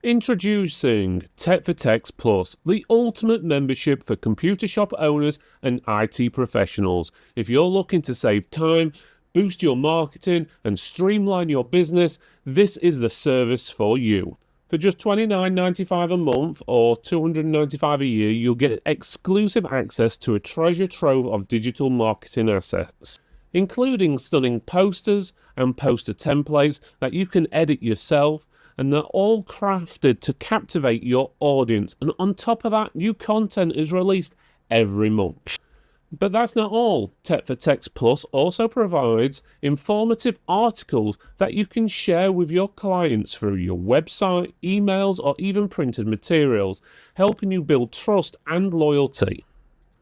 Introducing Tech for Techs Plus, the ultimate membership for computer shop owners and IT professionals. If you're looking to save time, boost your marketing, and streamline your business, this is the service for you. For just $29.95 a month or $295 a year, you'll get exclusive access to a treasure trove of digital marketing assets, including stunning posters and poster templates that you can edit yourself, and they're all crafted to captivate your audience. And on top of that, new content is released every month. But that's not all. Tech for Techs Plus also provides informative articles that you can share with your clients through your website, emails, or even printed materials, helping you build trust and loyalty.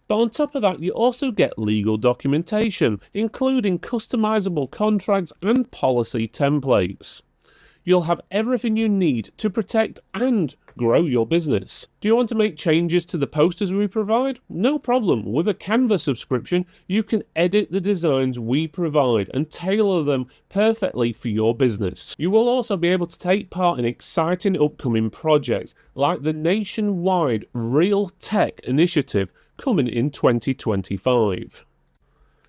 But on top of that, you also get legal documentation, including customizable contracts and policy templates. You'll have everything you need to protect and grow your business. Do you want to make changes to the posters we provide? No problem. With a Canva subscription, you can edit the designs we provide and tailor them perfectly for your business. You will also be able to take part in exciting upcoming projects like the nationwide Real Tech initiative coming in 2025.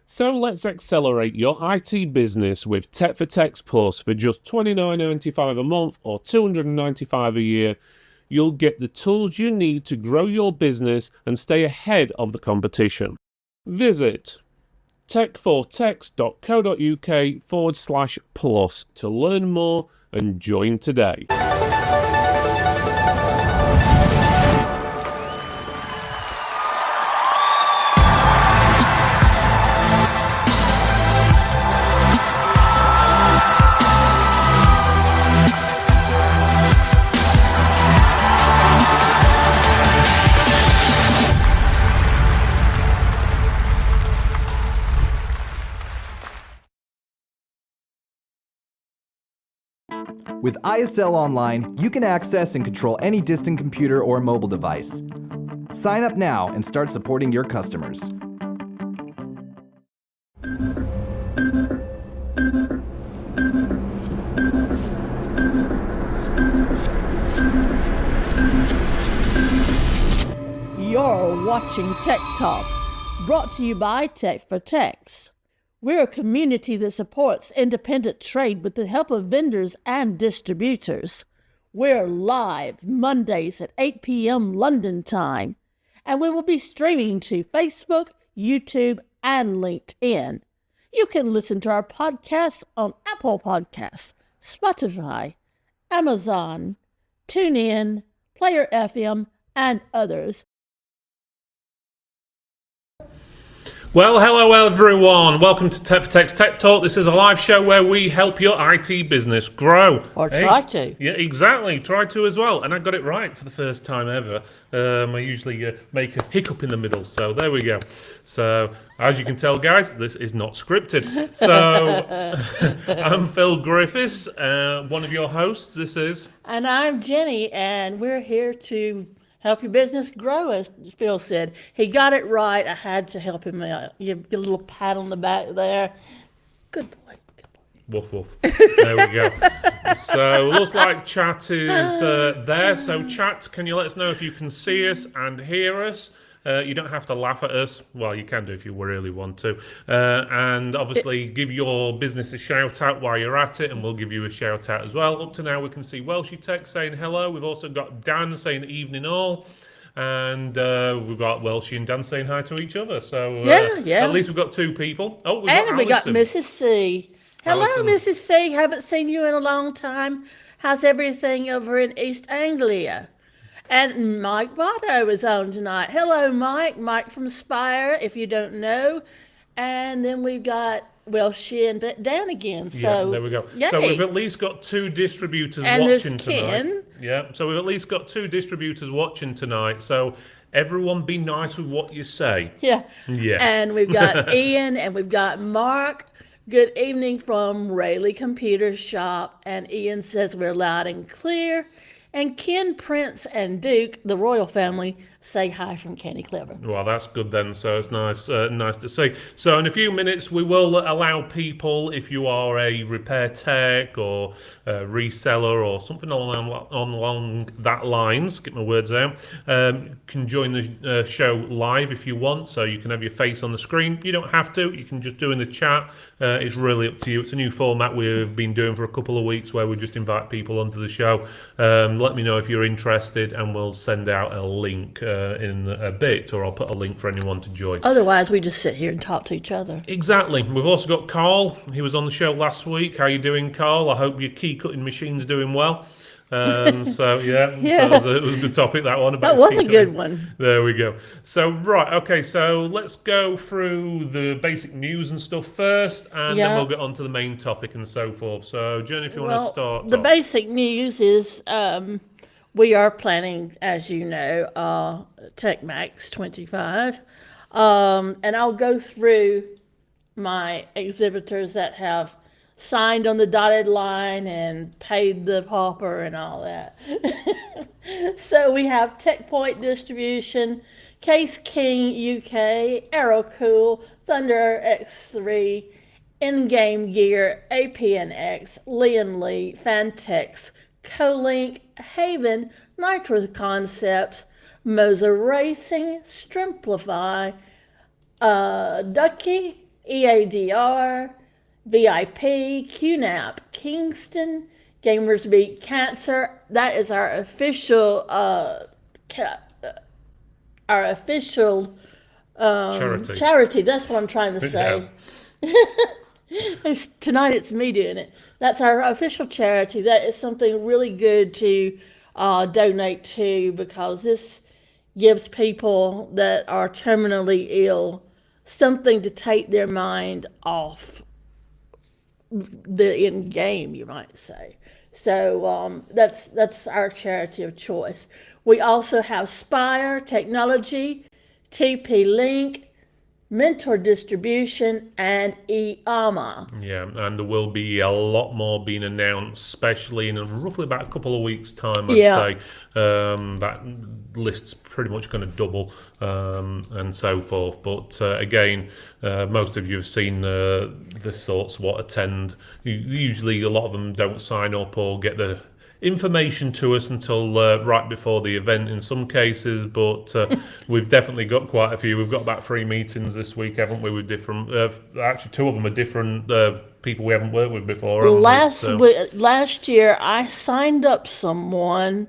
So let's accelerate your IT business with Tech for Techs Plus for just $29.95 a month or $295 a year. You'll get the tools you need to grow your business and stay ahead of the competition. Visit techfortechs.co.uk/plus to learn more and join today. With ISL Online, you can access and control any distant computer or mobile device. Sign up now and start supporting your customers. You're watching Tech Talk, brought to you by Tech for Techs. We're a community that supports independent trade with the help of vendors and distributors. We're live Mondays at 8 p.m. London time, and we will be streaming to Facebook, YouTube, and LinkedIn. You can listen to our podcasts on Apple Podcasts, Spotify, Amazon, TuneIn, Player FM, and others. Well, hello everyone. Welcome to Tech for Techs Tech Talk. This is a live show where we help your IT business grow. Or try to. Yeah, exactly. Try to as well. And I got it right for the first time ever. I usually make a hiccup in the middle. So there we go. So as you can tell, guys, this is not scripted. So I'm Phil Griffiths, one of your hosts. This is... And I'm Jenny, and we're here to help your business grow, as Phil said. He got it right. I had to help him out. You get a little pat on the back there. Good boy. Good boy. Woof woof. There we go. So looks like chat is there. So chat, can you let us know if you can see us and hear us? You don't have to laugh at us. Well, you can do if you really want to. And obviously give your business a shout out while you're at it, and we'll give you a shout out as well. Up to now, we can see Welshie Tech saying hello. We've also got Dan saying evening all. And we've got Welshie and Dan saying hi to each other. So at least we've got 2 people. Oh, we've got Alison. Mrs. C. Hello, Alison. Mrs. C. Haven't seen you in a long time. How's everything over in East Anglia? And Mike Botto is on tonight. Hello, Mike. Mike from Spire, if you don't know. And then we've got Welshie and Dan again. So there we go. Yay. So we've at least got 2 distributors and watching there's Ken. tonight. Yeah. So we've at least got 2 distributors watching tonight. So everyone be nice with what you say. Yeah. Yeah. And we've got Ian and we've got Mark. Good evening from Rayleigh Computer Shop. And Ian says we're loud and clear. And Ken, Prince, and Duke, the royal family, say hi from Candy Clever. Well, that's good then. So it's nice to see. So in a few minutes, we will allow people, if you are a repair tech or a reseller or something along that lines, get my words out, can join the show live if you want. So you can have your face on the screen. You don't have to. You can just do in the chat. It's really up to you. It's a new format we've been doing for a couple of weeks where we just invite people onto the show. Let me know if you're interested, and we'll send out a link in a bit, or I'll put a link for anyone to join. Otherwise, we just sit here and talk to each other. Exactly. We've also got Carl. He was on the show last week. How you doing, Carl? I hope your key cutting machine's doing well. So it was a good topic, that one. That was a good one. There we go. So right, okay, so let's go through the basic news and stuff first, and then we'll get on to the main topic and so forth. So Jen, if you want to start. The basic news is we are planning, as you know, TechMax 25. And I'll go through my exhibitors that have signed on the dotted line and paid the pauper and all that. So we have TechPoint Distribution, Case King UK, AeroCool, Thunder X3, In-Game Gear, APNX, Lee & Lee, Fantex, Colink, Haven, Nitro Concepts, Moza Racing, Strimplify, Ducky, EADR, VIP, QNAP, Kingston, Gamers Beat Cancer. That is our official charity. That's what I'm trying to say. Tonight it's me doing it. That's our official charity. That is something really good to donate to, because this gives people that are terminally ill something to take their mind off the end game, you might say. So that's our charity of choice. We also have Spire Technology, TP Link, Mentor Distribution, and EAMA. Yeah, and there will be a lot more being announced, especially in roughly about a couple of weeks' time, I'd say. That list's pretty much going to double and so forth. But again, most of you have seen the sorts what attend. Usually a lot of them don't sign up or get the information to us until right before the event in some cases, but we've definitely got quite a few. We've got about 3 meetings this week, haven't we, with different, actually 2 of them are different people we haven't worked with before. Last year I signed up someone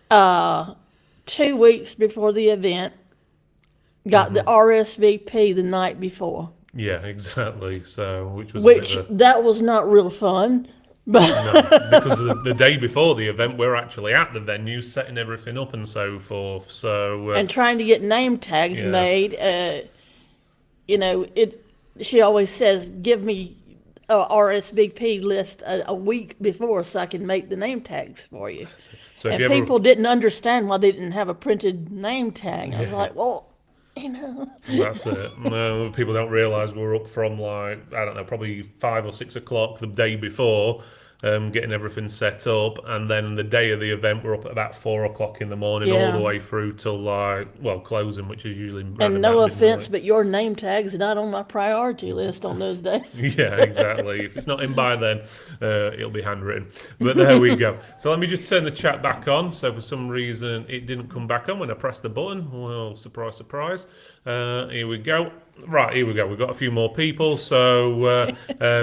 2 weeks before the event, got the RSVP the night before. Yeah, exactly. So that was not real fun. No, because the day before the event, we're actually at the venue setting everything up and so forth. So and trying to get name tags made. She always says, "Give me a RSVP list a week before so I can make the name tags for you." So and people didn't understand why they didn't have a printed name tag. I was like, well. That's it. No, people don't realise we're up from probably 5 or 6 o'clock the day before, getting everything set up, and then the day of the event we're up at about 4 o'clock in the morning, all the way through till closing, which is usually around And no about offense, midnight. but your name tag's not on my priority list on those days. Yeah, exactly. If it's not in by then, it'll be handwritten. But there we go. So let me just turn the chat back on. So for some reason it didn't come back on when I pressed the button. Well, surprise, surprise. Here we go. Right, here we go. We've got a few more people. So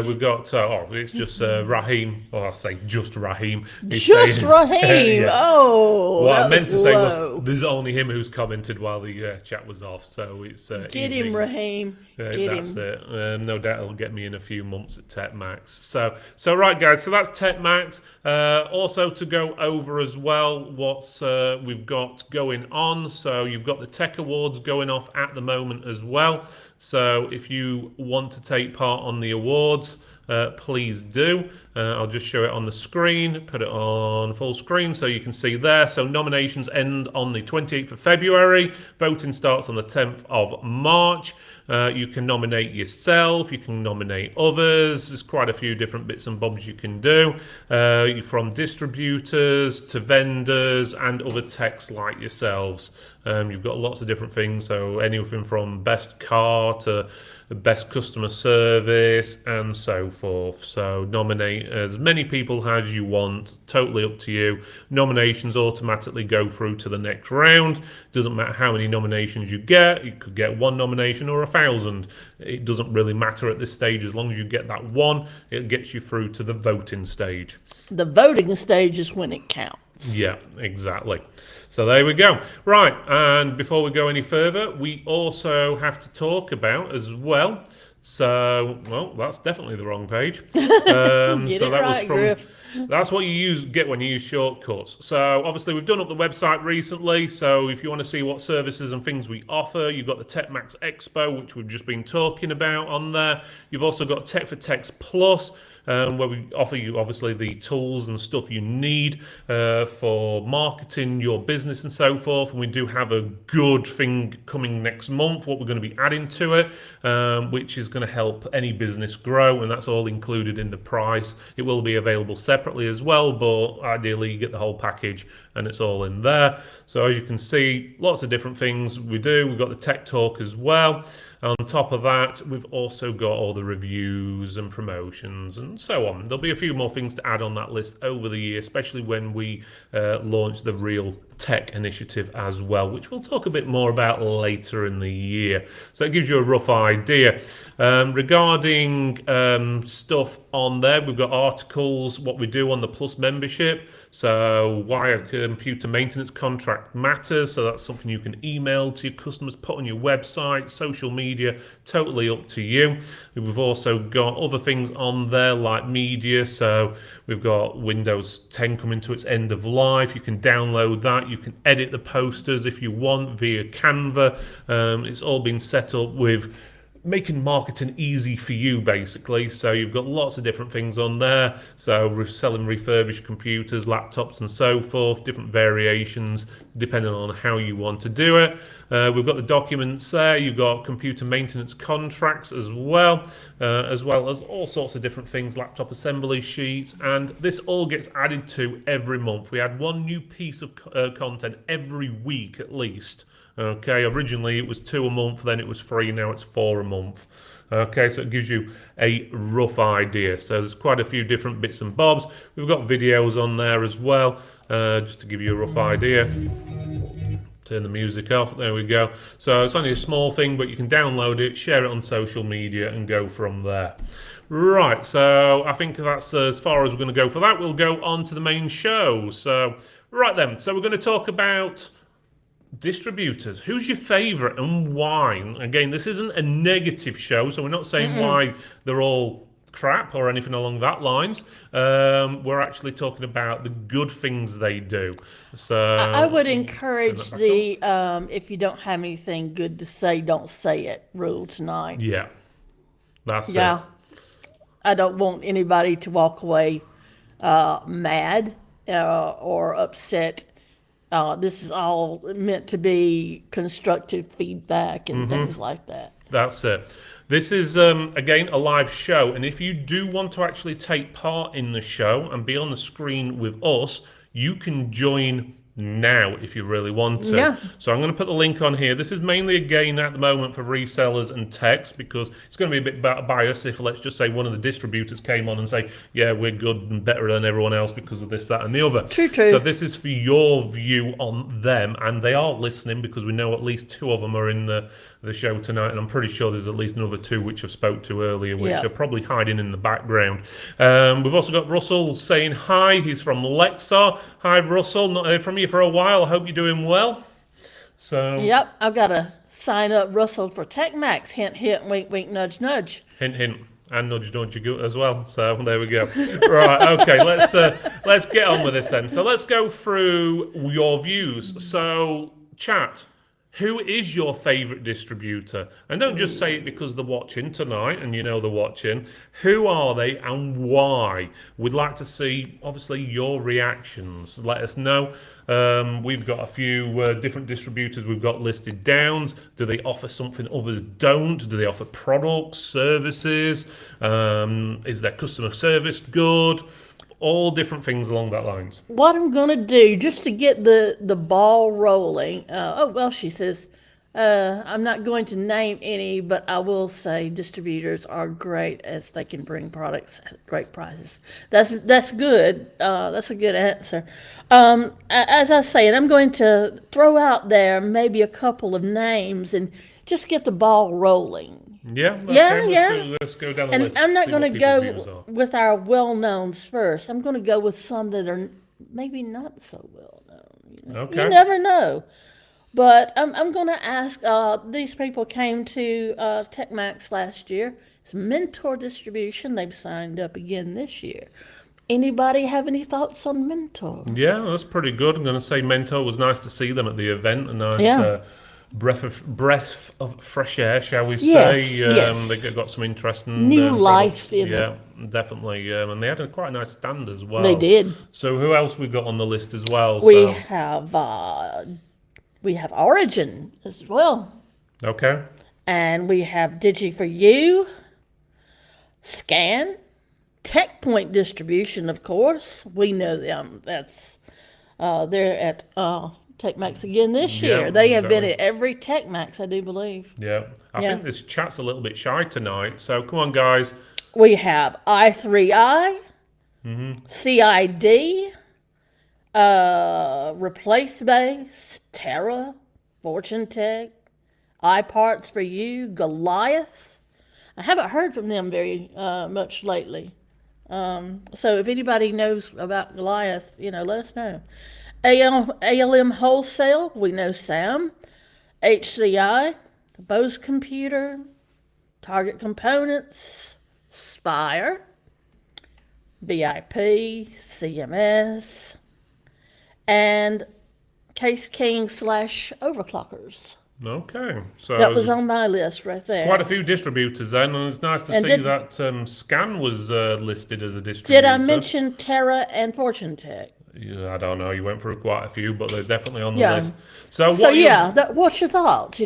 we've got, it's just Raheem. Or I say just Raheem. He's Just saying, Raheem. yeah. Oh, What I that meant was to say low. was there's only him who's commented while the chat was off. So it's Get him, Raheem. Get that's him. it. No doubt it'll get me in a few months at Tech Max. So right, guys. So that's Tech Max. Also to go over as well, what's we've got going on. So you've got the Tech Awards going off at the moment as well. So if you want to take part on the awards, please do. I'll just show it on the screen, put it on full screen so you can see there. So nominations end on the 28th of February. Voting starts on the 10th of March. You can nominate yourself, you can nominate others. There's quite a few different bits and bobs you can do, from distributors to vendors and other techs like yourselves. You've got lots of different things, so anything from best car to best customer service and so forth. So nominate as many people as you want, totally up to you. Nominations automatically go through to the next round. Doesn't matter how many nominations you get. You could get one nomination or 1,000. It doesn't really matter at this stage. As long as you get that one, it gets you through to the voting stage. The voting stage is when it counts. Yeah, exactly. So there we go. Right, and before we go any further, we also have to talk about as well. So, well, that's definitely the wrong page. Get so it that right, was from. Griff. That's what you get when you use shortcuts. So obviously we've done up the website recently. So if you want to see what services and things we offer, you've got the TechMax Expo, which we've just been talking about on there. You've also got Tech for Techs Plus, where we offer you obviously the tools and stuff you need for marketing your business and so forth. And we do have a good thing coming next month, what we're going to be adding to it, which is going to help any business grow, and that's all included in the price. It will be available separately as well, but ideally you get the whole package and it's all in there. So as you can see, lots of different things we do. We've got the Tech Talk as well. On top of that, we've also got all the reviews and promotions and so on. There'll be a few more things to add on that list over the year, especially when we launch the Real Tech initiative as well, which we'll talk a bit more about later in the year. So it gives you a rough idea. Regarding stuff on there, we've got articles, what we do on the Plus membership. So why a computer maintenance contract matters. So that's something you can email to your customers, put on your website, social media, totally up to you. We've also got other things on there like media. So we've got Windows 10 coming to its end of life. You can download that. You can edit the posters if you want via Canva. It's all been set up with making marketing easy for you, basically. So you've got lots of different things on there. So selling refurbished computers, laptops and so forth, different variations depending on how you want to do it. We've got the documents there. You've got computer maintenance contracts as well as all sorts of different things, laptop assembly sheets, and this all gets added to every month. We add one new piece of content every week at least. Okay, originally it was 2 a month, then it was 3, now it's 4 a month. Okay, so it gives you a rough idea. So there's quite a few different bits and bobs. We've got videos on there as well, just to give you a rough idea. Turn the music off, there we go. So it's only a small thing, but you can download it, share it on social media and go from there. Right, so I think that's as far as we're going to go for that. We'll go on to the main show. So, right then, so we're going to talk about distributors. Who's your favourite and why? Again, this isn't a negative show, so we're not saying why they're all crap or anything along that lines. We're actually talking about the good things they do. So I would encourage the if you don't have anything good to say, don't say it rule tonight. Yeah, that's it. I don't want anybody to walk away mad or upset. This is all meant to be constructive feedback and things like that. That's it. This is, again, a live show, and if you do want to actually take part in the show and be on the screen with us, you can join now if you really want to. Yeah. So I'm going to put the link on here. This is mainly, again, at the moment for resellers and techs, because it's going to be a bit biased if, let's just say, one of the distributors came on and say, yeah, we're good and better than everyone else because of this, that, and the other. True. So this is for your view on them, and they are listening, because we know at least 2 of them are in the show tonight, and I'm pretty sure there's at least another 2 which I've spoke to earlier, which are probably hiding in the background. We've also got Russell saying hi. He's from Lexar. Hi, Russell. Not heard from you for a while. I hope you're doing well. So. Yep, I've got to sign up Russell for TechMax. Hint, hint, wink, wink, nudge, nudge. Hint, hint. And nudge, nudge as well. So there we go. Right. Okay. Let's get on with this then. So let's go through your views. So chat. Who is your favourite distributor? And don't just say it because they're watching tonight and you know they're watching. Who are they and why? We'd like to see, obviously, your reactions. Let us know. We've got a few different distributors we've got listed down. Do they offer something others don't? Do they offer products, services? Is their customer service good? All different things along that lines. What I'm going to do, just to get the ball rolling, she says, I'm not going to name any, but I will say distributors are great as they can bring products at great prices. That's good. That's a good answer. As I say, and I'm going to throw out there maybe a couple of names and just get the ball rolling. Yeah, okay, let's go down the list. And I'm not going to go with our well-knowns first. I'm going to go with some that are maybe not so well-known. Okay. You never know. But I'm going to ask, these people came to TechMax last year. It's Mentor Distribution. They've signed up again this year. Anybody have any thoughts on Mentor? Yeah, that's pretty good. I'm going to say Mentor was nice to see them at the event. A nice breath of fresh air, shall we say? Yes. They got some interesting new life in it. Yeah, definitely. And they had quite a nice stand as well. They did. So who else we got on the list as well? We have Origin as well. Okay. And we have Digi4U, Scan, TechPoint Distribution, of course. We know them. That's they're at TechMax again this year. They have been at every TechMax, I do believe. Yeah. I think this chat's a little bit shy tonight. So come on, guys. We have i3i, CID, Replace Base, Terra, Fortune Tech, iParts for You, Goliath. I haven't heard from them very much lately. So if anybody knows about Goliath, let us know. ALM Wholesale, we know Sam. HCI, Bose Computer, Target Components, Spire, VIP, CMS, and Case King / Overclockers. Okay. So that was on my list right there. Quite a few distributors then, and it's nice to see that Scan was listed as a distributor. Did I mention Terra and Fortune Tech? Yeah, I don't know. You went through quite a few, but they're definitely on the list. What's your thoughts?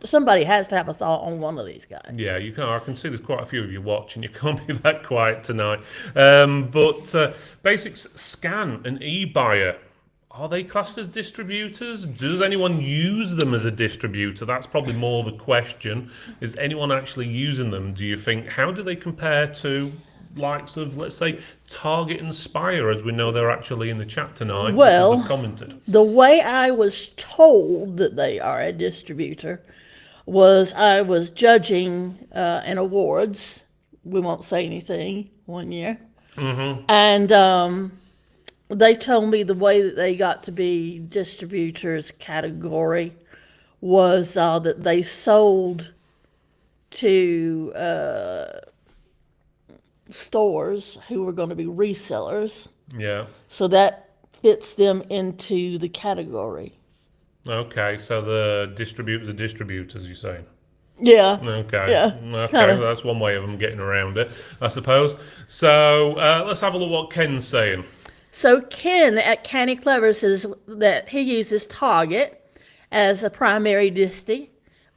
Somebody has to have a thought on one of these guys. Yeah, you can. I can see there's quite a few of you watching. You can't be that quiet tonight. But Basics Scan and eBuyer, are they classed as distributors? Does anyone use them as a distributor? That's probably more the question. Is anyone actually using them, do you think? How do they compare to likes of, let's say, Target and Spire, as we know they're actually in the chat tonight? Well, commented. The way I was told that they are a distributor was I was judging an awards. We won't say anything one year. And they told me the way that they got to be distributors category was that they sold to stores who were going to be resellers. Yeah. So that fits them into the category. Okay, so the distributors, you're saying? Yeah. Okay. Yeah. Okay, Kinda. that's one way of them getting around it, I suppose. So let's have a look what Ken's saying. So Ken at Canny Clever says that he uses Target as a primary disty,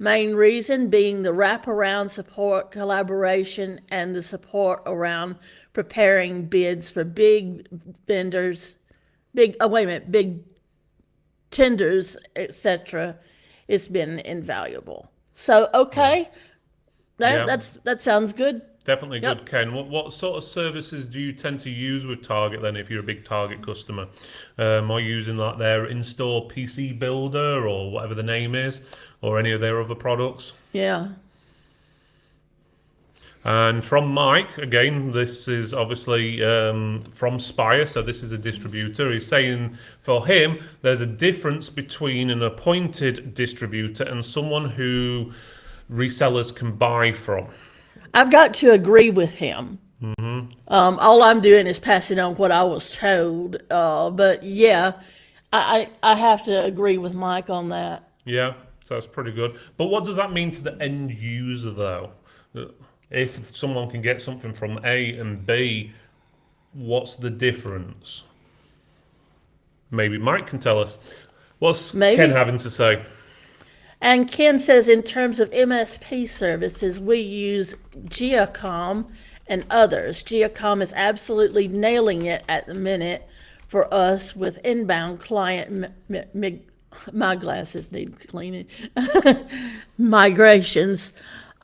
Main reason being the wraparound support, collaboration, and the support around preparing bids for big vendors, big tenders, etc. It's been invaluable. So, okay, Yeah. that sounds good. Definitely Yep. good, Ken. What sort of services do you tend to use with Target then if you're a big Target customer? Are you using like their in-store PC builder or whatever the name is, or any of their other products? Yeah. And from Mike, again, this is obviously from Spire, so this is a distributor. He's saying for him, there's a difference between an appointed distributor and someone who resellers can buy from. I've got to agree with him. All I'm doing is passing on what I was told. But yeah, I have to agree with Mike on that. Yeah, so that's pretty good. But what does that mean to the end user, though? If someone can get something from A and B, what's the difference? Maybe Mike can tell us. What's Ken having to say? And Ken says, in terms of MSP services, we use Geocom and others. Geocom is absolutely nailing it at the minute for us with inbound client my glasses need cleaning migrations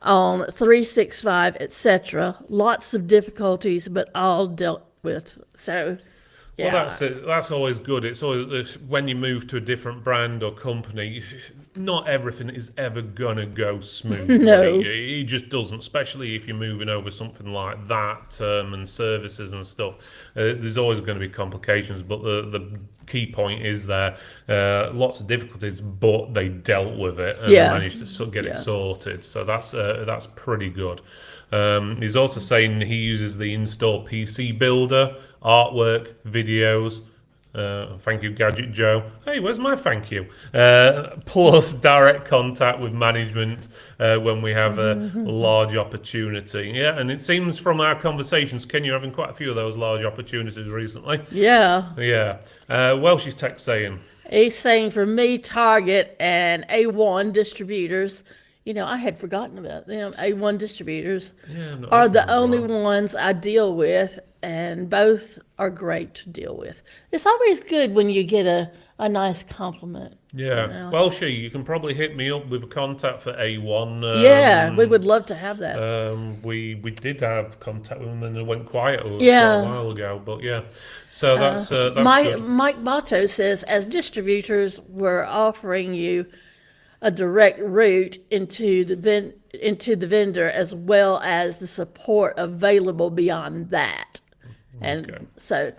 on 365, etc. Lots of difficulties, but all dealt with. So. Yeah. Well, that's it. That's always good. It's always when you move to a different brand or company, not everything is ever gonna go smoothly. No. It just doesn't, especially if you're moving over something like that and services and stuff. There's always going to be complications, but the key point is there. Lots of difficulties, but they dealt with it and managed to get it sorted. So that's pretty good. He's also saying he uses the in-store PC builder, artwork, videos. Thank you, Gadget Joe. Hey, where's my thank you? Plus direct contact with management when we have a large opportunity. Yeah, and it seems from our conversations, Ken, you're having quite a few of those large opportunities recently. Yeah. Yeah. Welsh's Tech saying. He's saying for me, Target and A1 distributors, I had forgotten about them. A1 distributors are the only ones I deal with, and both are great to deal with. It's always good when you get a nice compliment. Yeah. Welshie, you can probably hit me up with a contact for A1. Yeah, we would love to have that. We did have contact with them, and it went quiet a while ago. But yeah, so that's good. Mike Bato says, as distributors, we're offering you a direct route into the vendor, as well as the support available beyond that. And so,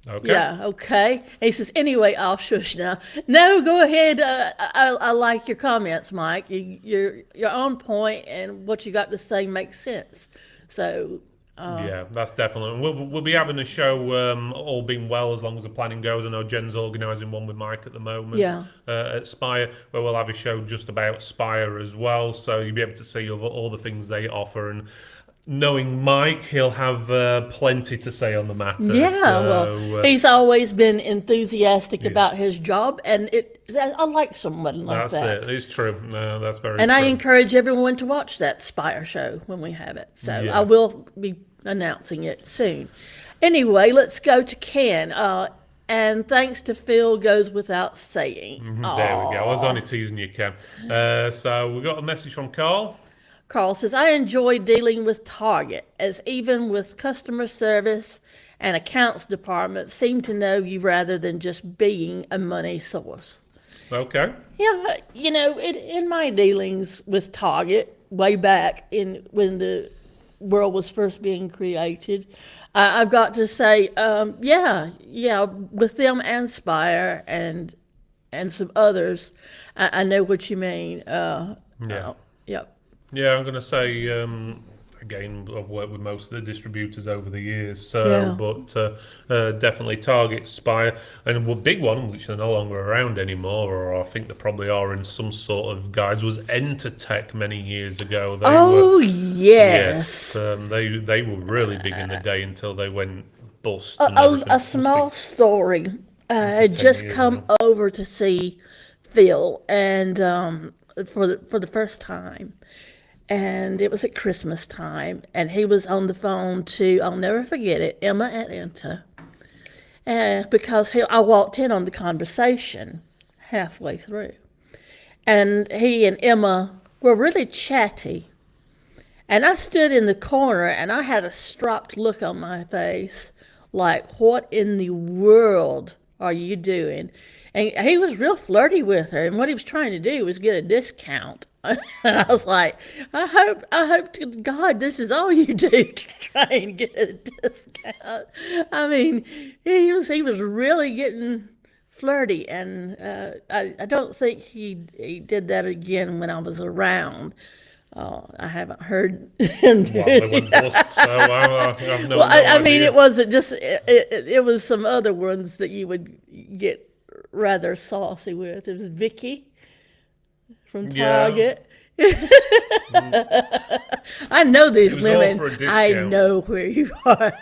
okay. He says, anyway, I'll shush now. No, go ahead. I like your comments, Mike. You're on point, and what you got to say makes sense. So. Yeah, that's definitely. We'll be having a show, all being well, as long as the planning goes. I know Jen's organising one with Mike at the moment at Spire, where we'll have a show just about Spire as well. So you'll be able to see all the things they offer. And knowing Mike, he'll have plenty to say on the matter. Yeah, well, he's always been enthusiastic about his job, and I like someone like that. That's it. It's true. That's very and true. I encourage everyone to watch that Spire show when we have it. So I will be announcing it soon. Anyway, let's go to Ken. And thanks to Phil goes without saying. There we go. I was only teasing you, Ken. So we got a message from Carl. Carl says, I enjoy dealing with Target, as even with customer service and accounts department seem to know you rather than just being a money source. Okay. Yeah, in my dealings with Target, way back when the world was first being created, I've got to say, with them and Spire and some others, I know what you mean. Yep. Yeah, I'm going to say, again, I've worked with most of the distributors over the years, but definitely Target, Spire, and a big one, which they're no longer around anymore, or I think they probably are in some sort of guides, was Entertech many years ago. Yes. They were really big in the day until they went bust. A small story. I had just come over to see Phil, and for the first time. And it was at Christmas time, and he was on the phone to, I'll never forget it, Emma at Enta. Because I walked in on the conversation halfway through. And he and Emma were really chatty. And I stood in the corner, and I had a stropped look on my face, like, what in the world are you doing? And he was real flirty with her, and what he was trying to do was get a discount. And I was like, I hope to God this is all you do to try and get a discount. I mean, he was really getting flirty, and I don't think he did that again when I was around. I haven't heard him do Well, they went bust, so I've no, well, no I mean, idea. it wasn't just, it was some other ones that you would get rather saucy with. It was Vicky from Yeah. Target. I know these It was all women. for a I discount. know where you are.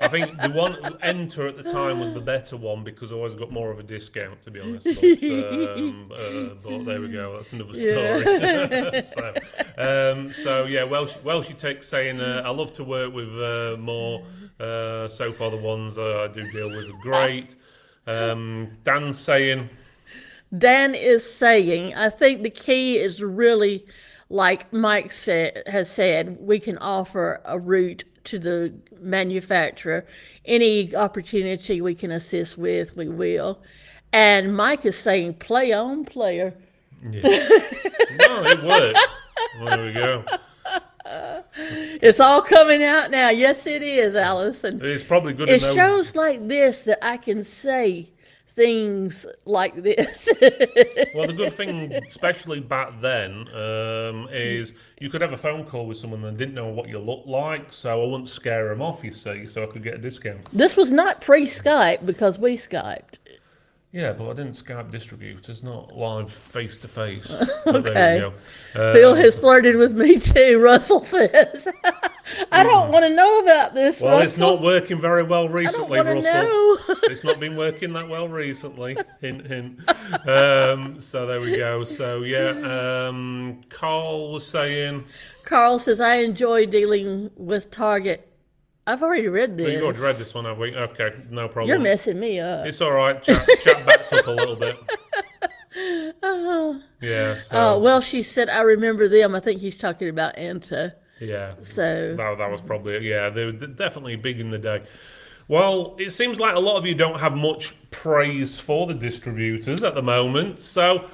I think the one Enter at the time was the better one because I always got more of a discount, to be honest. But there we go. That's another story. So yeah, Welshie Tech saying I love to work with more. So far, the ones I do deal with are great. Dan saying. Dan is saying, I think the key is really, like Mike has said, we can offer a route to the manufacturer. Any opportunity we can assist with, we will. And Mike is saying, play on, player. Yeah. No, it works. There we go. It's all coming out now. Yes, it is, Allison. It's probably good. It in those. shows like this that I can say things like this. Well, the good thing, especially back then, is you could have a phone call with someone that didn't know what you looked like, so I wouldn't scare them off, you see, so I could get a discount. This was not pre-Skype because we Skyped. Yeah, but I didn't Skype distributors, not live face-to-face. Okay. Phil has flirted with me too, Russell says. I don't want to know about this, Well, Russell. it's not working very well recently, I don't Russell. know. It's not been working that well recently. Hint, hint. So there we go. So yeah, Carl was saying. Carl says, I enjoy dealing with Target. I've already read this. You've already read this one, have we? Okay, no problem. You're messing me up. It's all right. Chat backed up a little bit. Yeah. So, Well, she said, I remember them. I think he's talking about Enta. yeah. So That was probably it. Yeah, they were definitely big in the day. Well, it seems like a lot of you don't have much praise for the distributors at the moment. So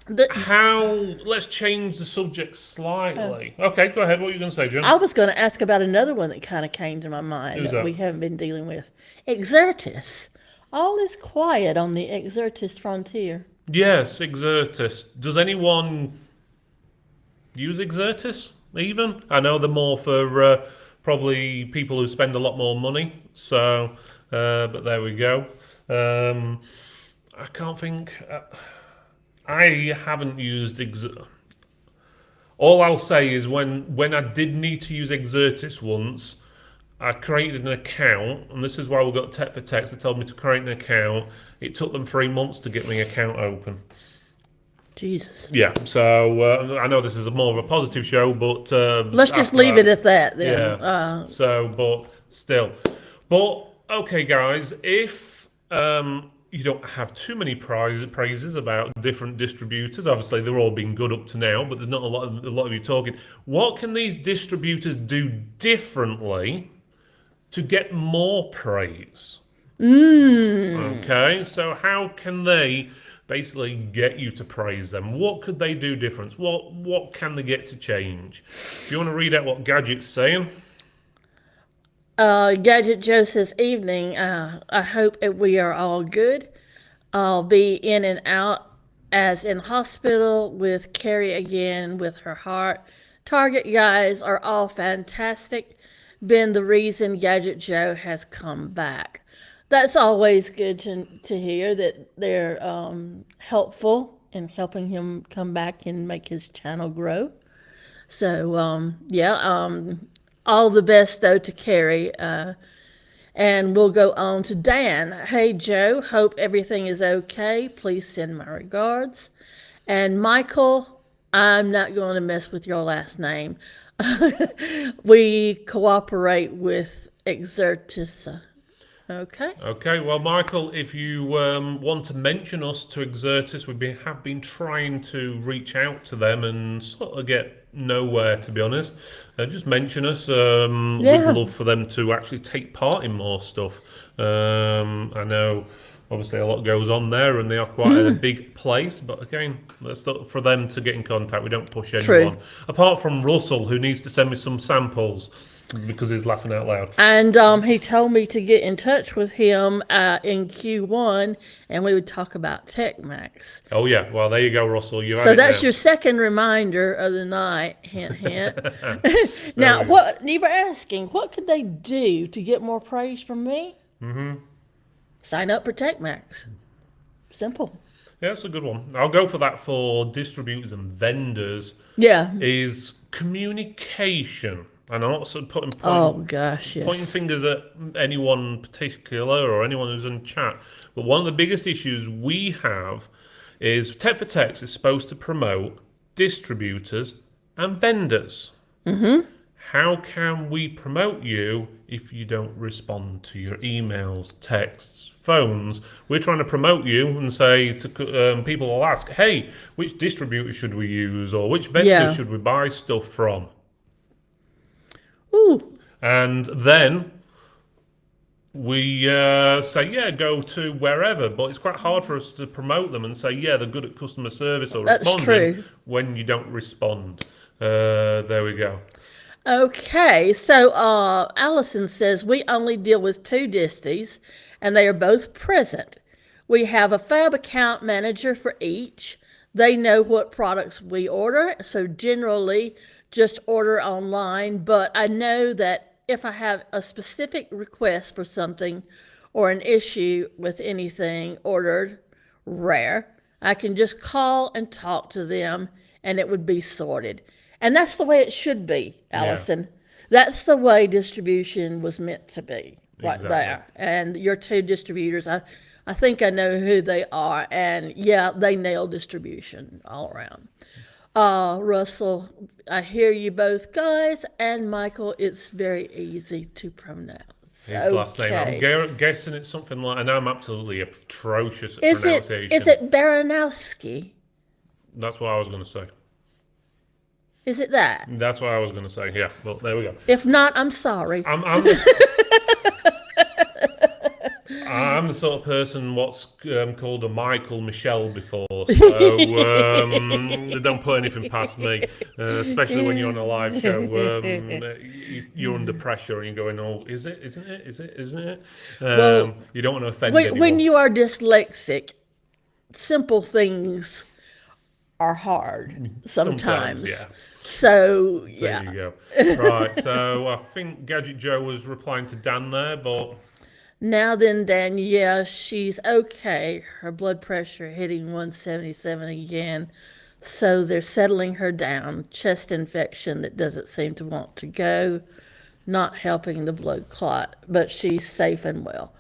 let's change the subject slightly. Okay, go ahead. What are you going to say, Jen? I was going to ask about another one that kind of came to my mind Who's that that? we haven't been dealing with. Exertis. All is quiet on the Exertis frontier. Yes, Exertis. Does anyone use Exertis even? I know they're more for probably people who spend a lot more money. So, but there we go. I can't think. I haven't used Exertis. All I'll say is when I did need to use Exertis once, I created an account, and this is why we got Tech for Techs. They told me to create an account. It took them 3 months to get my account open. Jesus. Yeah, so I know this is more of a positive show, but Let's just leave it at that then. Yeah. But still, okay, guys. If you don't have too many praises about different distributors, obviously they're all been good up to now, but there's not a lot of you talking. What can these distributors do differently to get more praise? Okay, so how can they basically get you to praise them? What could they do different? What can they get to change? Do you want to read out what Gadget's saying? Gadget Joe says, evening. I hope we are all good. I'll be in and out as in hospital with Carrie again with her heart. Target guys are all fantastic. Been the reason Gadget Joe has come back. That's always good to hear that they're helpful in helping him come back and make his channel grow. So, all the best, though, to Carrie. And we'll go on to Dan. Hey, Joe, hope everything is okay. Please send my regards. And Michael I'm not going to mess with your last name. We cooperate with Exertis. Okay. Okay, well, Michael, if you want to mention us to Exertis, have been trying to reach out to them and sort of get nowhere, to be honest. Just mention us. We'd love for them to actually take part in more stuff. I know, obviously, a lot goes on there, and they are quite a big place. But again, let's look for them to get in contact. We don't push anyone, apart from Russell, who needs to send me some samples. Because he's laughing out loud. And he told me to get in touch with him in Q1, and we would talk about TechMax. Oh, yeah. Well, there you go, Russell. So that's your second reminder of the night. Hint, hint. Now, what you were asking, what could they do to get more praise from me? Sign up for TechMax. Simple. Yeah, that's a good one. I'll go for that for distributors and vendors. Yeah. Is communication. And I'm not sort of pointing fingers at anyone particular or anyone who's in chat. But one of the biggest issues we have is Tech for Techs is supposed to promote distributors and vendors. How can we promote you if you don't respond to your emails, texts, phones? We're trying to promote you and say to people will ask, hey, which distributor should we use, or which vendor should we buy stuff from? Ooh. And then we say, go to wherever. But it's quite hard for us to promote them and say, they're good at customer service or responding when you don't respond. There we go. Okay, so Allison says we only deal with 2 disties, and they are both present. We have a fab account manager for each. They know what products we order, so generally just order online. But I know that if I have a specific request for something or an issue with anything ordered, rare, I can just call and talk to them, and it would be sorted. And that's the way it should be, Allison. That's the way distribution was meant to be, right there. And your 2 distributors, I think I know who they are. And they nail distribution all around. Russell, I hear you both guys. And Michael, it's very easy to pronounce. His last name. I'm guessing it's something like, and I'm absolutely atrocious at pronunciation. Is it Baranowski? That's what I was going to say. Is it that? That's what I was going to say, yeah. Well, there we go. If not, I'm sorry. I'm the sort of person what's called a Michael Michelle before, so don't put anything past me, especially when you're on a live show. You're under pressure and you're going, oh, is it? Isn't it? Is it? Isn't it? You don't want to offend anyone. When you are dyslexic, simple things are hard sometimes. Yeah. So, There you go. Right, so I think Gadget Joe was replying to Dan there, but... Now then, Dan, she's okay. Her blood pressure hitting 177 again. So they're settling her down. Chest infection that doesn't seem to want to go. Not helping the blood clot, but she's safe and well.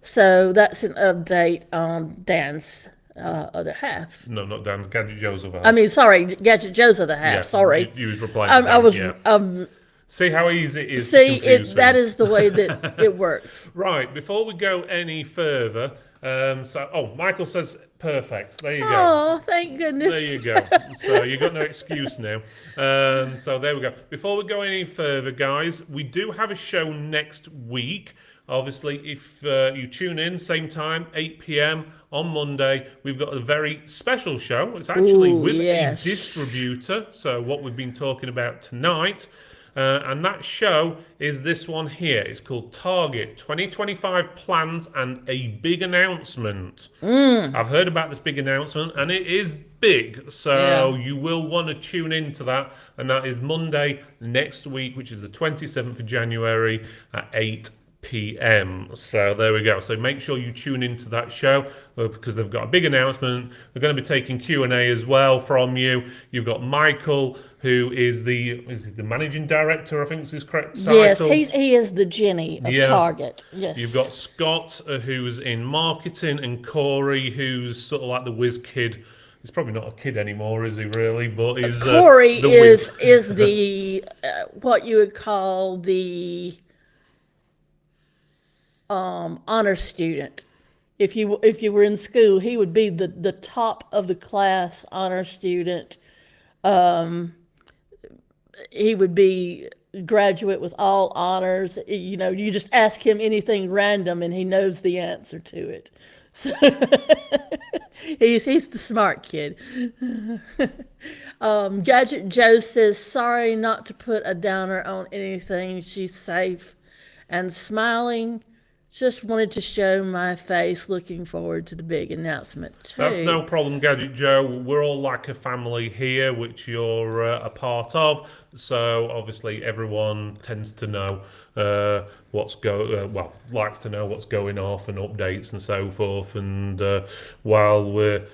So that's an update on Dan's other half. No, not Dan's. Gadget Joe's other half. I mean, sorry, Gadget Joe's other half. Yeah, sorry. You was replying to Dan, I was... See how easy it is to confuse that things. is the way that it works. Right, before we go any further, Michael says perfect. There you go. Oh, thank goodness. There you go. So you got no excuse now. So there we go. Before we go any further, guys, we do have a show next week. Obviously, if you tune in, same time, 8 p.m. on Monday, we've got a very special show. It's actually a distributor, so what we've been talking about tonight. And that show is this one here. It's called Target 2025 Plans and a Big Announcement. I've heard about this big announcement, and it is big. So you will want to tune into that. And that is Monday next week, which is the 27th of January at 8 p.m. So there we go. So make sure you tune into that show because they've got a big announcement. We're going to be taking Q&A as well from you. You've got Michael, who is the managing director, I think is his correct title. Yes, he is the Jenny of Target. Yes. You've got Scott, who's in marketing, and Corey, who's sort of like the whiz kid he's probably not a kid anymore, is he really? But he's Corey the is the what you would call the honor student. If you were in school, he would be the top of the class honor student. He would be graduate with all honors. You know, you just ask him anything random and he knows the answer to it. So he's the smart kid. Gadget Joe says, sorry not to put a downer on anything. She's safe and smiling. Just wanted to show my face. Looking forward to the big announcement too. That's no problem, Gadget Joe. We're all like a family here, which you're a part of. So obviously everyone tends to know likes to know what's going off and updates and so forth. And while we're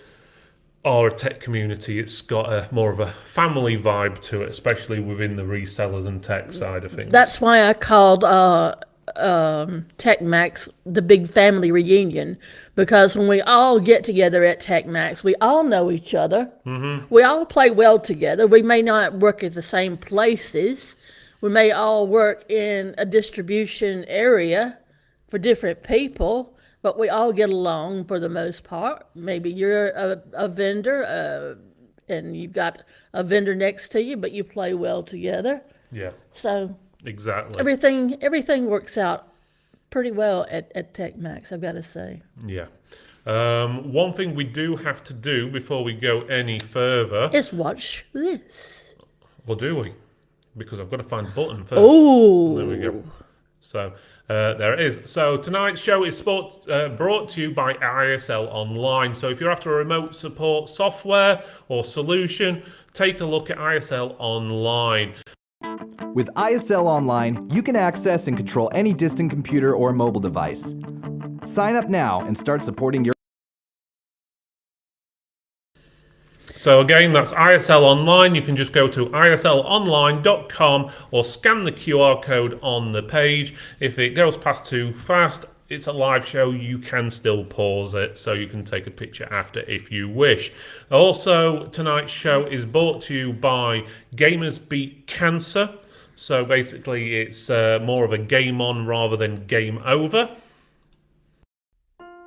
a tech community, it's got more of a family vibe to it, especially within the resellers and tech side of things. That's why I called TechMax the big family reunion, because when we all get together at TechMax, we all know each other. Mm-hmm. We all play well together. We may not work at the same places. We may all work in a distribution area for different people, but we all get along for the most part. Maybe you're a vendor and you've got a vendor next to you, but you play well together. Yeah. So exactly. Everything works out pretty well at TechMax, I've got to say. Yeah. One thing we do have to do before we go any further is watch this. Well, do we? Because I've got to find the button first. Oh. There we go. So there it is. So tonight's show is brought to you by ISL Online. So if you're after a remote support software or solution, take a look at ISL Online. With ISL Online, you can access and control any distant computer or mobile device. Sign up now and start supporting your... So again, that's ISL Online. You can just go to islonline.com or scan the QR code on the page. If it goes past too fast, it's a live show. You can still pause it, so you can take a picture after if you wish. Also, tonight's show is brought to you by Gamers Beat Cancer. So basically, it's more of a game on rather than game over.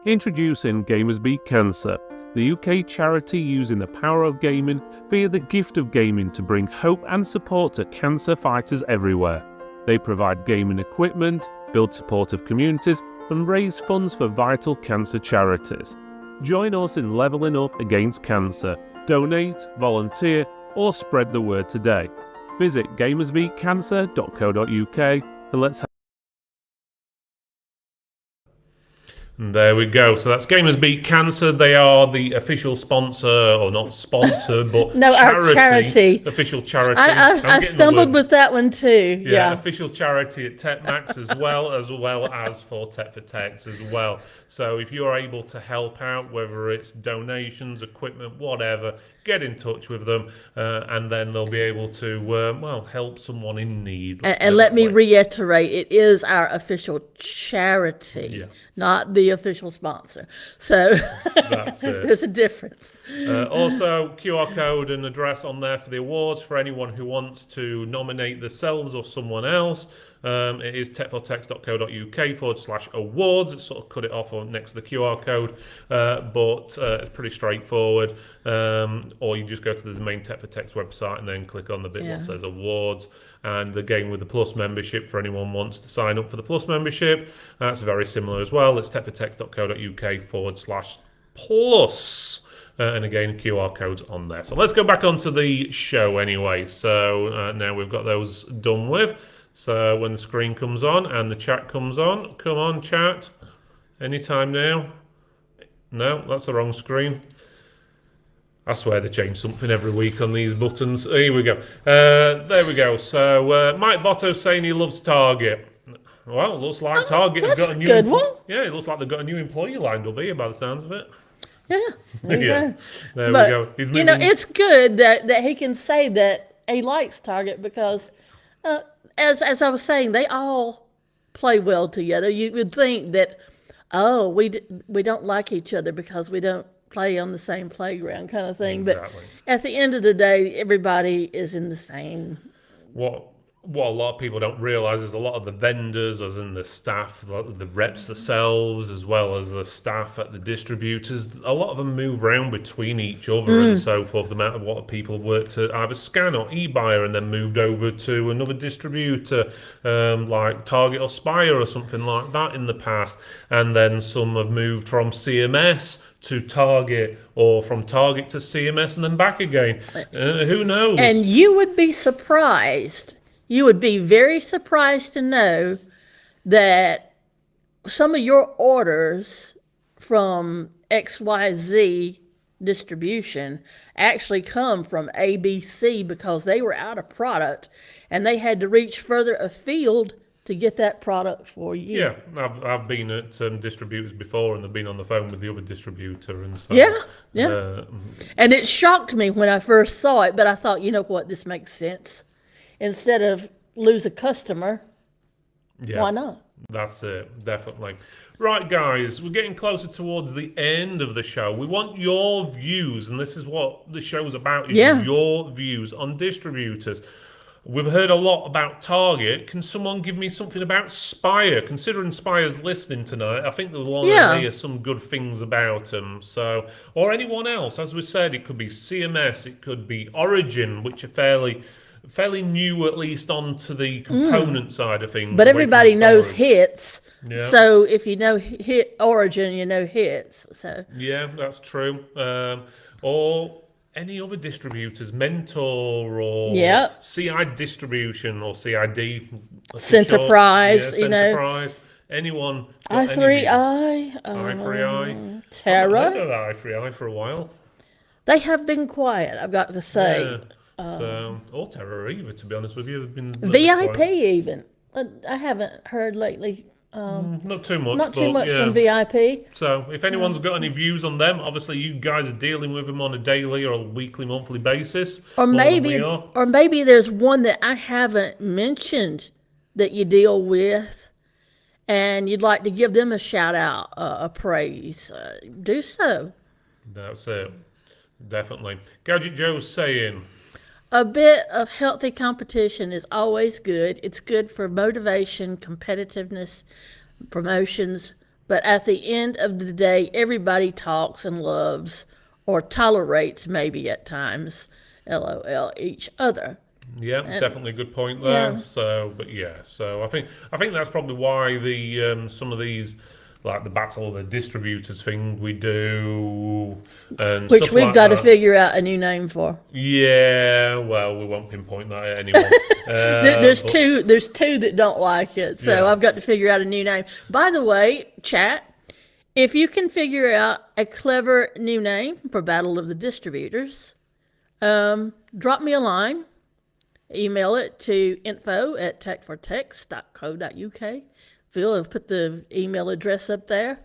Introducing Gamers Beat Cancer, the UK charity using the power of gaming via the gift of gaming to bring hope and support to cancer fighters everywhere. They provide gaming equipment, build supportive communities, and raise funds for vital cancer charities. Join us in levelling up against cancer. Donate, volunteer, or spread the word today. Visit gamersbeatcancer.co.uk and let's have... And there we go. So that's Gamers Beat Cancer. They are the official sponsor, or not sponsor, but no, our charity. Official charity. I stumbled with that one too. Yeah, official charity at TechMax as well as for Tech for Techs as well. So if you're able to help out, whether it's donations, equipment, whatever, get in touch with them, and then they'll be able to help someone in need. And let me reiterate, it is our official charity, not the official sponsor. So that's it. There's a difference. Also, QR code and address on there for the awards for anyone who wants to nominate themselves or someone else. It is techtalk.co.uk/awards. It's sort of cut it off next to the QR code, but it's pretty straightforward. Or you can just go to the main Tech for Techs website and then click on the bit that says awards. And again, with the Plus membership, for anyone who wants to sign up for the Plus membership, that's very similar as well. It's techfortechs.co.uk/plus. And again, QR codes on there. So let's go back onto the show anyway. So now we've got those done with. So when the screen comes on and the chat comes on, come on chat, anytime now. No, that's the wrong screen. I swear they change something every week on these buttons. Here we go. There we go. So Mike Botto's saying he loves Target. Well, it looks like Target has got a new... good one. Yeah, it looks like they've got a new employee lined up here by the sounds of it. Yeah, there you go. There But, we go. He's moving... you know, it's good that he can say that he likes Target because, as I was saying, they all play well together. You would think that, we don't like each other because we don't play on the same playground kind of thing. Exactly. But at the end of the day, everybody is in the same. What a lot of people don't realise is a lot of the vendors, as in the staff, the reps themselves, as well as the staff at the distributors, a lot of them move around between each other and so forth. The amount of what people worked at either Scan or eBuyer and then moved over to another distributor, like Target or Spire or something like that in the past. And then some have moved from CMS to Target, or from Target to CMS and then back again. Who knows? And you would be surprised. You would be very surprised to know that some of your orders from XYZ distribution actually come from ABC because they were out of product and they had to reach further afield to get that product for you. Yeah, I've been at distributors before, and they've been on the phone with the other distributor, and so Yeah. And it shocked me when I first saw it, but I thought, you know what, this makes sense. Instead of lose a customer, why not? That's it, definitely. Right, guys, we're getting closer towards the end of the show. We want your views, and this is what the show's about, is your views on distributors. We've heard a lot about Target. Can someone give me something about Spire? Considering Spire's listening tonight, I think they'll want to hear some good things about them. So, or anyone else. As we said, it could be CMS, it could be Origin, which are fairly new, at least onto the component side of things. But everybody knows Hits. Yeah. So if you know Origin, you know Hits. So yeah, that's true. Or any other distributors, Mentor or CI Distribution or CID. Centerprise, you know. Centerprise. Anyone. i3i. i3i. Terra. I've heard of i3i for a while. They have been quiet, I've got to say. Yeah. Or Terra either, to be honest with you. Have been VIP even. I haven't heard lately. Not too much. Not too much from VIP. So if anyone's got any views on them, obviously you guys are dealing with them on a daily or a weekly, monthly basis. Or maybe there's one that I haven't mentioned that you deal with, and you'd like to give them a shout out, a praise. Do so. That's it. Definitely. Gadget Joe's saying, a bit of healthy competition is always good. It's good for motivation, competitiveness, promotions. But at the end of the day, everybody talks and loves, or tolerates maybe at times, LOL, each other. Yeah, definitely a good point there. Yeah. So I think that's probably why the some of these, like the Battle of the Distributors thing we do, and which stuff we've like got to that. figure out a new name for. Yeah, well, we won't pinpoint that at anyone. There's two that don't like it, so I've got to figure out a new name. By the way, chat, if you can figure out a clever new name for Battle of the Distributors, drop me a line. Email it to info@techfortex.co.uk. Phil, I've put the email address up there.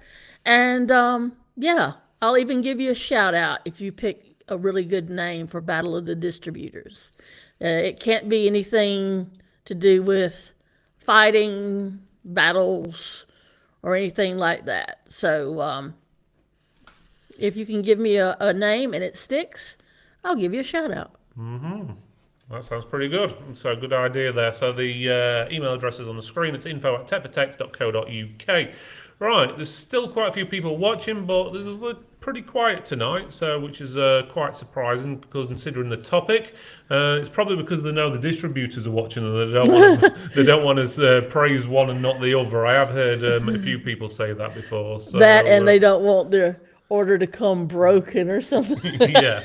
And I'll even give you a shout out if you pick a really good name for Battle of the Distributors. It can't be anything to do with fighting, battles, or anything like that. So if you can give me a name and it sticks, I'll give you a shout out. Mm-hmm. That sounds pretty good. So good idea there. So the email address is on the screen. It's info@techfortex.co.uk. Right, there's still quite a few people watching, but we're pretty quiet tonight, so which is quite surprising considering the topic. It's probably because they know the distributors are watching and they don't want us praise one and not the other. I have heard a few people say that before. So, that and they don't want their order to come broken or something. Yeah.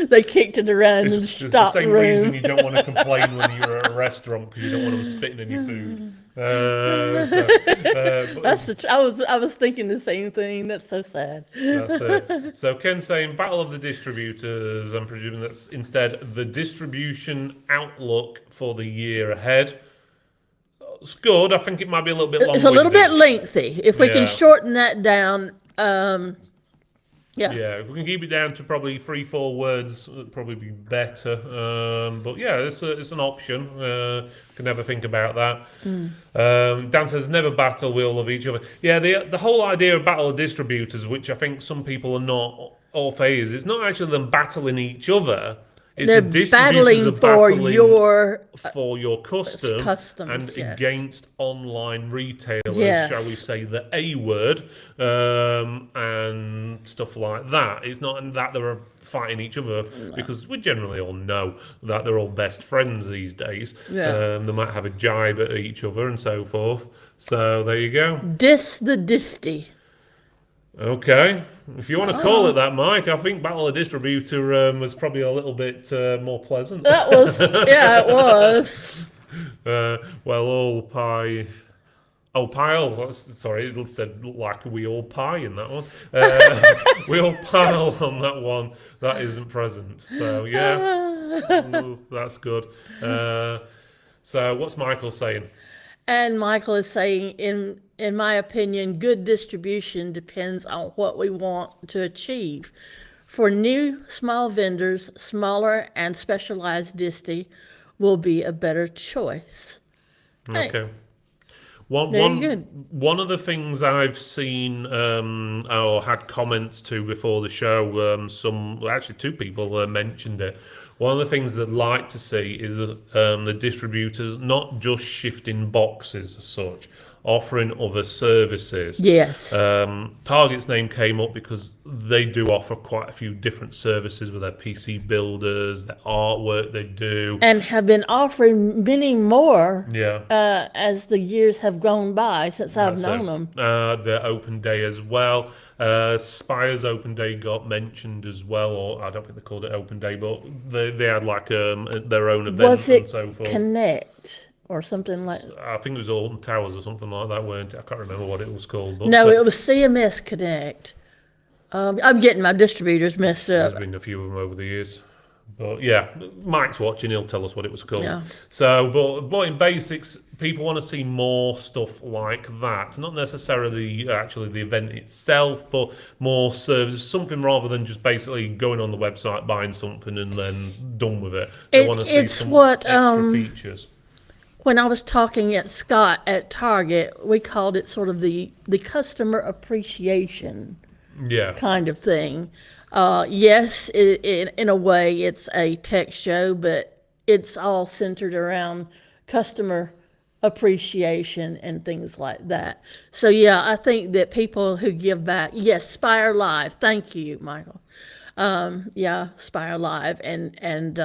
They kicked it around in the stock room. It's the same reason you don't want to complain when you're at a restaurant, because you don't want them spitting in your food. I was thinking the same thing. That's so sad. That's it. So Ken's saying Battle of the Distributors. I'm presuming that's instead the distribution outlook for the year ahead. It's good. I think it might be a little bit long. It's a little bit lengthy. If we can shorten that down, Yeah. Yeah, if we can keep it down to probably 3-4 words, it'd probably be better. But yeah, it's an option. Can never think about that. Dan says never battle, we all love each other. Yeah, the whole idea of battle of distributors, which I think some people are not all phased, it's not actually them battling each other. It's They're the distributors battling are for battling your for your customs, and yes. against online retailers, Yes. shall we say the A word, and stuff like that. It's not that they're fighting each other, because we generally all know that they're all best friends these days. Yeah. They might have a jibe at each other and so forth. So there you go. Dis the disty. Okay. If you want to call it that, Mike, I think Battle of Distributor was probably a little bit more pleasant. That was, yeah, it was. Well, all pie. Oh, pile. Sorry, it said like we all pie in that one. We all pile on that one. That isn't present. So, yeah. Ooh, that's good. So, what's Michael saying? And Michael is saying, in my opinion, good distribution depends on what we want to achieve. For new small vendors, smaller and specialized disty will be a better choice. Okay. Very good. One of the things I've seen or had comments to before the show, actually 2 people mentioned it. One of the things they'd like to see is the distributors not just shifting boxes as such, offering other services. Yes. Target's name came up because they do offer quite a few different services with their PC builders, their artwork they do. And have been offering many more Yeah. as the years have gone by since I've known them. Their open day as well. Spire's open day got mentioned as well, or I don't think they called it open day, but they had like their own event Was and it so forth. Connect or something like that? I think it was Alton Towers or something like that, weren't it? I can't remember what it was called. But No, it was CMS Connect. I'm getting my distributors messed up. there's been a few of them over the years. But yeah, Mike's watching, he'll tell us what it was called. Yeah. So, but in basics, people want to see more stuff like that. Not necessarily actually the event itself, but more services, something rather than just basically going on the website, buying something and then done with it. They want to see It's some what, extra features. When I was talking at Scott at Target, we called it sort of the customer appreciation Yeah. kind of thing. Yes, in a way, it's a tech show, but it's all centered around customer appreciation and things like that. So, yeah, I think that people who give back, yes, Spire Live, thank you, Michael. Yeah, Spire Live and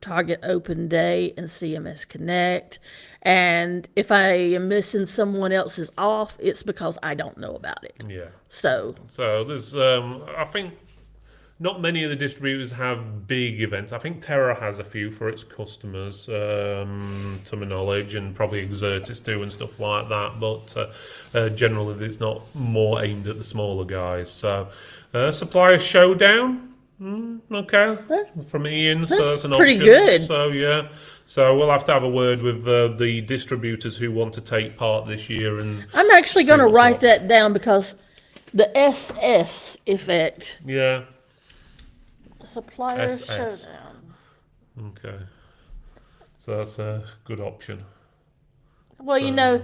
Target Open Day and CMS Connect. And if I am missing someone else's off, it's because I don't know about it. Yeah. So there's, I think, not many of the distributors have big events. I think Terra has a few for its customers, to my knowledge, and probably Exertis too and stuff like that. But generally, it's not more aimed at the smaller guys. So, Supplier Showdown, okay, from Ian. So that's an pretty option. good. So yeah. So we'll have to have a word with the distributors who want to take part this year. And I'm actually going to what's write what. that down because the SS effect, Yeah. Supplier SS. Showdown. Okay. So that's a good option. Well, you know,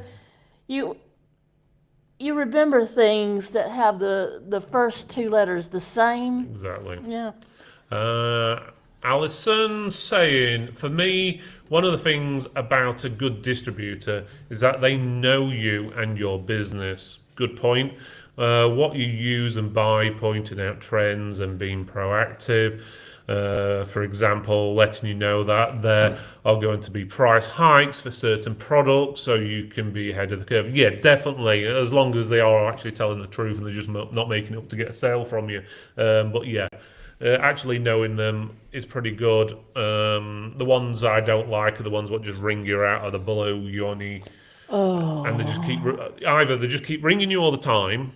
you remember things that have the first 2 letters the same. Exactly. Yeah. Alison saying, for me, one of the things about a good distributor is that they know you and your business. Good point. What you use and buy, pointing out trends and being proactive. For example, letting you know that there are going to be price hikes for certain products so you can be ahead of the curve. Yeah, definitely, as long as they are actually telling the truth and they're just not making it up to get a sale from you. But yeah, actually knowing them is pretty good. The ones I don't like are the ones that just ring you out of the blue, and they just keep either they just keep ringing you all the time,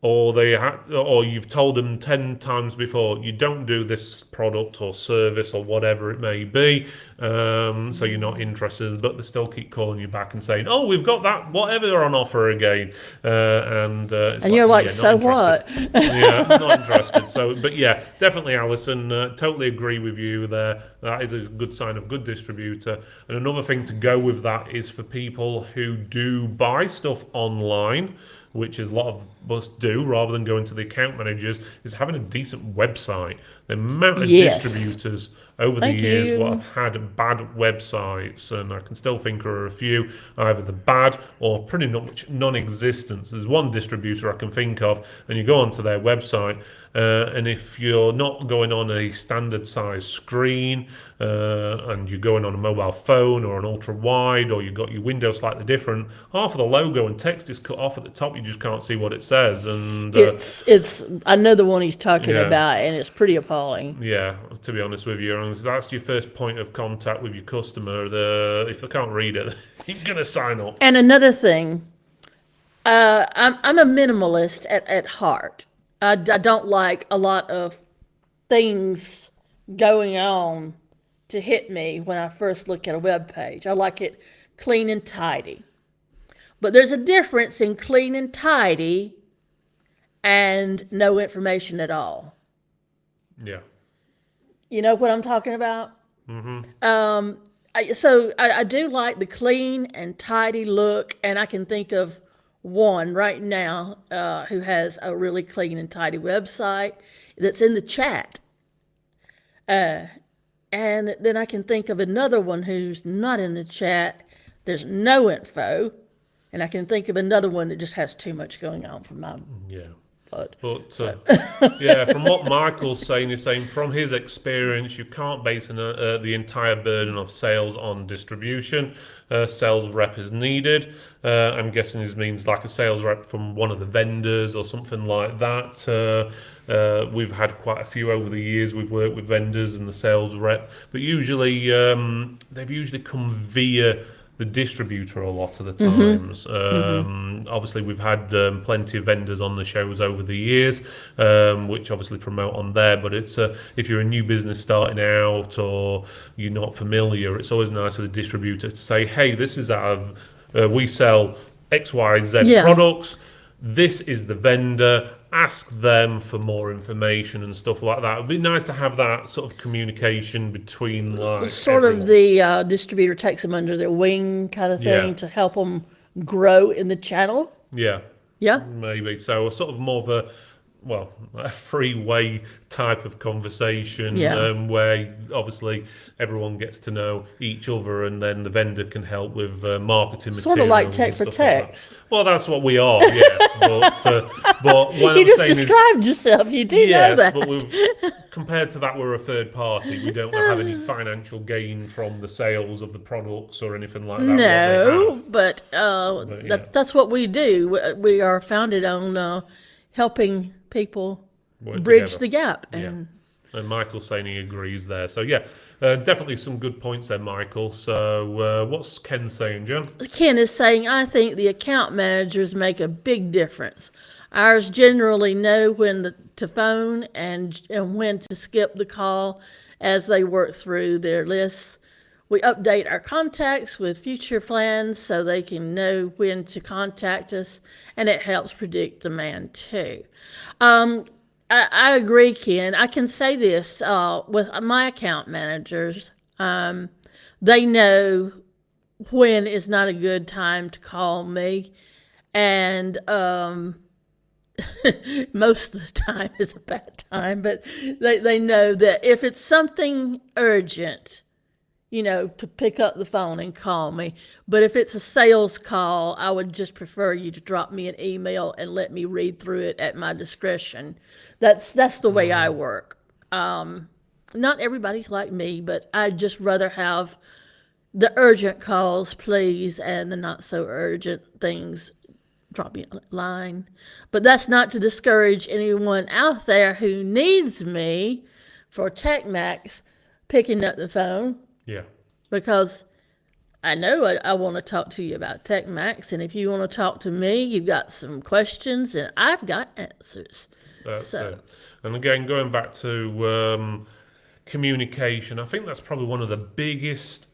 or you've told them 10 times before, you don't do this product or service or whatever it may be, so you're not interested, but they still keep calling you back and saying, oh, we've got that whatever on offer again, it's And you're like, yeah, so not what? interested. Yeah, not interested. So, but yeah, definitely, Alison, totally agree with you there. That is a good sign of good distributor. And another thing to go with that is for people who do buy stuff online, which a lot of us do, rather than going to the account managers, is having a decent website. The amount of Yes. distributors over Thank the years you. what have had bad websites, and I can still think there are a few, either the bad or pretty much non-existent. There's one distributor I can think of, and you go onto their website, and if you're not going on a standard size screen, and you're going on a mobile phone or an ultra wide, or you've got your window slightly different, half of the logo and text is cut off at the top. You just can't see what it says, and It's I know the one he's talking Yeah. about, and it's pretty appalling. yeah, to be honest with you, and that's your first point of contact with your customer. If they can't read it, you're gonna sign up. And another thing, I'm a minimalist at heart. I don't like a lot of things going on to hit me when I first look at a web page. I like it clean and tidy. But there's a difference in clean and tidy and no information at all. Yeah, You know what I'm talking about? I do like the clean and tidy look, and I can think of one right now who has a really clean and tidy website that's in the chat. And then I can think of another one who's not in the chat. There's no info. And I can think of another one that just has too much going on for my yeah. blood. But yeah, from what Michael's saying, he's saying from his experience, you can't base the entire burden of sales on distribution. Sales rep is needed. I'm guessing this means like a sales rep from one of the vendors or something like that. We've had quite a few over the years. We've worked with vendors and the sales rep, but usually they've usually come via the distributor a lot of the times. Obviously, we've had plenty of vendors on the shows over the years, which obviously promote on there. But it's if you're a new business starting out or you're not familiar, it's always nice for the distributor to say, "Hey, this is we sell X, Y, Z Yeah. products. This is the vendor. Ask them for more information and stuff like that." It'd be nice to have that sort of communication between like Sort everyone. of the distributor takes them under their wing kind of thing Yeah. to help them grow in the channel. Yeah. Yeah. Maybe so. A sort of more of a freeway type of conversation, Yeah. where obviously everyone gets to know each other, and then the vendor can help with marketing materials. Sort of like Tech and for stuff like that. Techs. Well, that's what we are. Yes, but what You I'm just saying described yourself. You do is, know yes, that. but compared to that, we're a third party. We don't have any financial gain from the sales of the products or anything like that. what they No, have. but yeah. that's what we do. We are founded on helping people Work bridge together. the gap. Yeah. And And Michael's saying he agrees there. So yeah, definitely some good points there, Michael. So what's Ken saying, John? Ken is saying, I think the account managers make a big difference. Ours generally know when to phone and when to skip the call as they work through their lists. We update our contacts with future plans so they can know when to contact us, and it helps predict demand too. I agree, Ken. I can say this with my account managers. They know when is not a good time to call me, and most of the time is a bad time, but they know that if it's something urgent, to pick up the phone and call me. But if it's a sales call, I would just prefer you to drop me an email and let me read through it at my discretion. That's the way I work. Not everybody's like me, but I'd just rather have the urgent calls, please, and the not so urgent things. Drop me a line. But that's not to discourage anyone out there who needs me for TechMax picking up the phone, Yeah. because I know I want to talk to you about TechMax, and if you want to talk to me, you've got some questions, and I've got answers. That's it. And again, going back to communication, I think that's probably one of the biggest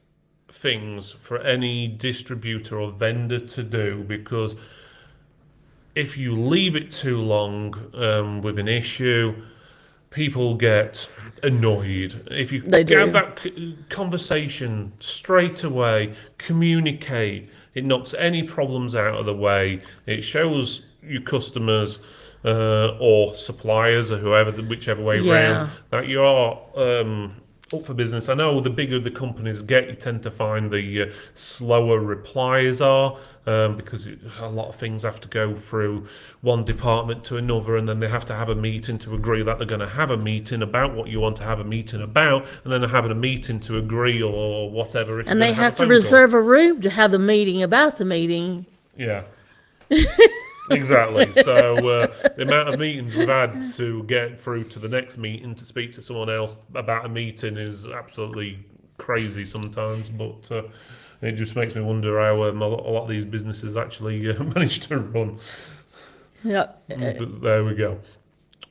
things for any distributor or vendor to do, because if you leave it too long with an issue, people get annoyed. If you They do. have that conversation straight away, communicate, it knocks any problems out of the way. It shows your customers or suppliers or whoever, whichever way round, that you are up for business. I know the bigger the companies get, you tend to find the slower replies are, because a lot of things have to go through one department to another, and then they have to have a meeting to agree that they're going to have a meeting about what you want to have a meeting about, and then they're having a meeting to agree or whatever. And they have to reserve a room to have a meeting about the meeting. Yeah. Exactly. So the amount of meetings we've had to get through to the next meeting to speak to someone else about a meeting is absolutely crazy sometimes. But it just makes me wonder how a lot of these businesses actually manage to run. Yep. But there we go.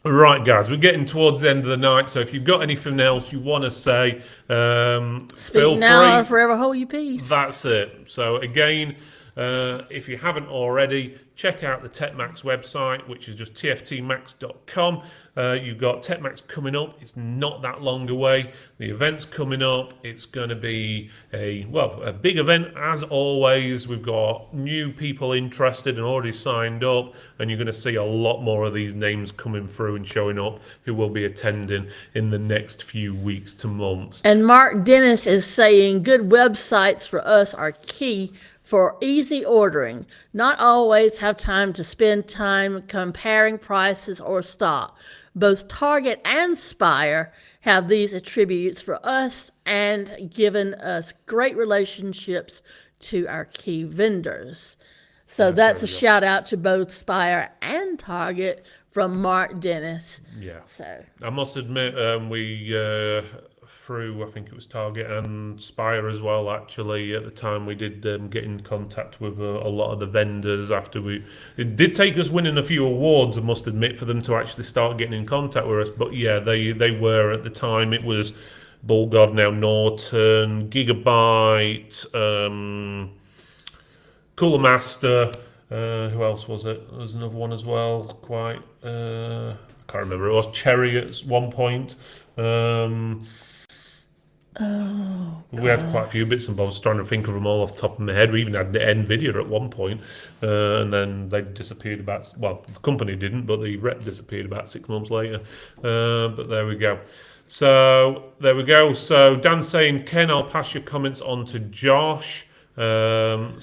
Right, guys, we're getting towards the end of the night, so if you've got anything else you want to say, feel now free. or forever hold your peace. That's it. So again, if you haven't already, check out the TechMax website, which is just tftmax.com. You've got TechMax coming up. It's not that long away. The event's coming up. It's going to be a big event as always. We've got new people interested and already signed up, and you're going to see a lot more of these names coming through and showing up who will be attending in the next few weeks to months. And Mark Dennis is saying good websites for us are key for easy ordering. Not always have time to spend time comparing prices or stock. Both Target and Spire have these attributes for us and given us great relationships to our key vendors. So that's a shout out to both Spire and Target from Mark Dennis. Yeah. So I must admit, we through, I think it was Target and Spire as well, actually, at the time we did get in contact with a lot of the vendors after it did take us winning a few awards, I must admit, for them to actually start getting in contact with us. But yeah, they were at the time. It was Bulgard, now Norton, Gigabyte, Cooler Master, who else was it? There was another one as well, quite, I can't remember, it was Cherry at one point. We had quite a few bits and bobs, trying to think of them all off the top of my head. We even had the NVIDIA at one point, and then they disappeared the company didn't, but the rep disappeared about 6 months later. But there we go. So there we go. So Dan's saying, Ken, I'll pass your comments on to Josh. So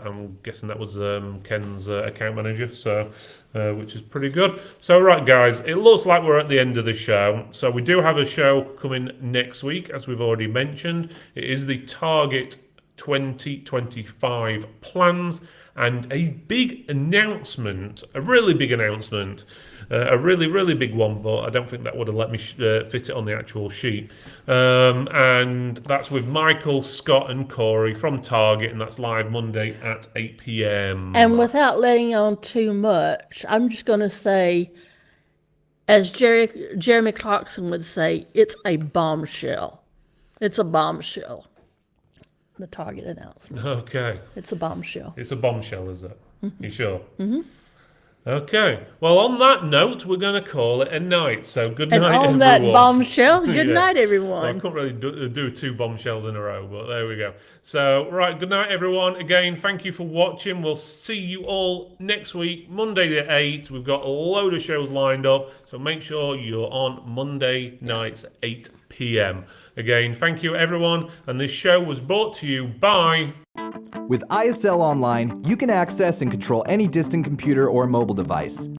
I'm guessing that was Ken's account manager. So. Which is pretty good. So, right, guys, it looks like we're at the end of the show. So we do have a show coming next week, as we've already mentioned. It is the Target 2025 plans and a big announcement, a really big announcement, a really, really big one, but I don't think that would have let me fit it on the actual sheet. And that's with Michael, Scott and Corey from Target, and that's live Monday at 8 p.m. And without letting on too much, I'm just going to say, as Jeremy Clarkson would say, it's a bombshell. It's a bombshell. The Target announcement. Okay. It's a bombshell. It's a bombshell, is it? Mm-hmm. You sure? Mm-hmm. Okay. Well, on that note, we're going to call it a night. So good night, everyone. And on that bombshell, good night, everyone. Well, I couldn't really do 2 bombshells in a row, but there we go. So, right, good night, everyone. Again, thank you for watching. We'll see you all next week, Monday the 8th. We've got a load of shows lined up, so make sure you're on Monday nights at 8 p.m. Again, thank you, everyone. And this show was brought to you by... With ISL Online, you can access and control any distant computer or mobile device.